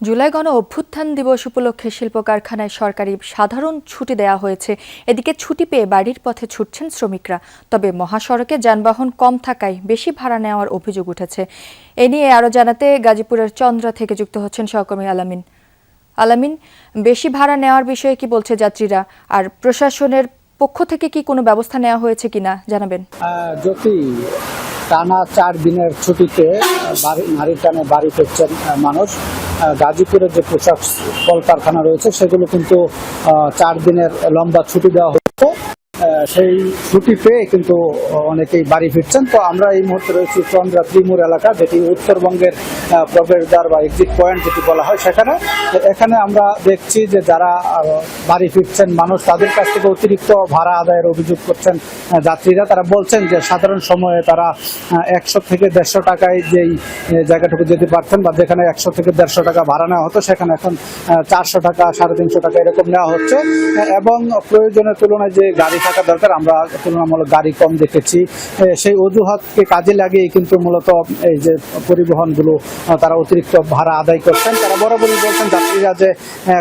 জুলাই গণ অভ্যুত্থান দিবস উপলক্ষে শিল্প কারখানায় সরকারি সাধারণ ছুটি দেওয়া হয়েছে। এদিকে ছুটি পেয়ে বাড়ির পথে ছুটছেন শ্রমিকরা। তবে মহাসড়কে যানবাহন কম থাকায় বেশি ভাড়া নেওয়ার অভিযোগ উঠেছে। এ নিয়ে আরও জানাতে গাজীপুরের চন্দ্রা থেকে যুক্ত হচ্ছেন সহকর্মী আলামিন। আলামিন, বেশি ভাড়া নেওয়ার বিষয়ে কি বলছে যাত্রীরা, আর প্রশাসনের পক্ষ থেকে কি কোনো ব্যবস্থা নেওয়া হয়েছে কিনা জানাবেন। জ্যোতি, টানা 4 দিনের ছুটিতে নারী টানে বাড়ি ফিরছেন মানুষ। গাজীপুরের যে পোশাক কলকারখানা রয়েছে সেগুলো কিন্তু 4 দিনের লম্বা ছুটি দেওয়া হয়েছে। সেই ছুটি পেয়ে কিন্তু অনেকেই বাড়ি ফিরছেন। তো আমরা এই মুহূর্তে রয়েছি চন্দ্রা ত্রিমুর এলাকা, যেটি উত্তরবঙ্গের প্রবেশদ্বার বা এক্সিট পয়েন্ট যেটি বলা হয় সেখানে। এখানে আমরা দেখছি যে যারা বাড়ি ফিরছেন মানুষ, তাদের কাছ থেকে অতিরিক্ত ভাড়া আদায়ের অভিযোগ করছেন যাত্রীরা। তারা বলছেন যে সাধারণ সময়ে তারা 100 থেকে 150 টাকায় যেই জায়গাটুকু যেতে পারতেন বা যেখানে 100 থেকে 150 টাকা ভাড়া নেওয়া হতো, সেখানে এখন 400 টাকা 350 টাকা এরকম নেওয়া হচ্ছে। এবং প্রয়োজনের তুলনায় যে গাড়ি থাকা দরকার, আমরা তুলনামূলক গাড়ি কম দেখেছি। সেই অজুহাতকে কাজে লাগিয়ে কিন্তু মূলত এই যে পরিবহনগুলো তারা অতিরিক্ত ভাড়া আদায় করছেন। তারা বরাবরই বলছেন যাত্রীরা যে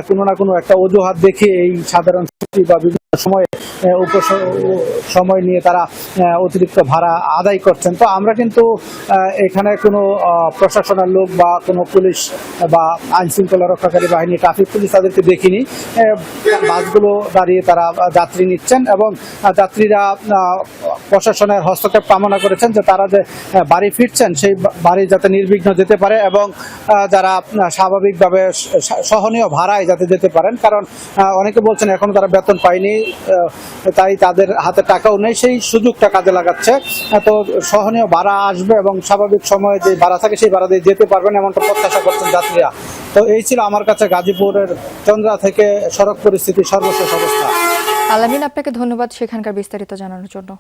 কোনো না কোনো একটা অজুহাত দেখিয়ে এই সাধারণ ছুটি বা বিভিন্ন সময়ে সময় নিয়ে তারা অতিরিক্ত ভাড়া আদায় করছেন। তো আমরা কিন্তু এখানে কোনো প্রশাসনের লোক বা কোনো পুলিশ বা আইন শৃঙ্খলা রক্ষাকারী বাহিনী, ট্রাফিক পুলিশ তাদেরকে দেখিনি। বাসগুলো দাঁড়িয়ে তারা যাত্রী নিচ্ছেন এবং যাত্রীরা প্রশাসনের হস্তক্ষেপ কামনা করেছেন যে তারা যে বাড়ি ফিরছেন সেই বাড়ি যাতে নির্বিঘ্ন যেতে পারে এবং যারা স্বাভাবিকভাবে সহনীয় ভাড়ায় যাতে যেতে পারেন। কারণ অনেকে বলছেন এখনো তারা বেতন পায়নি, তাই তাদের হাতে টাকাও নেই, সেই সুযোগটা কাজে লাগাচ্ছে। তো সহনীয় ভাড়া আসবে এবং স্বাভাবিক সময়ে যে ভাড়া থাকে সেই ভাড়া দিয়ে যেতে পারবেন, এমনটা প্রত্যাশা করছেন যাত্রীরা। তো এই ছিল আমার কাছে গাজীপুরের চন্দ্রা থেকে সড়ক পরিস্থিতির সর্বশেষ অবস্থা। আলামিন, আপনাকে ধন্যবাদ সেখানকার বিস্তারিত জানানোর জন্য।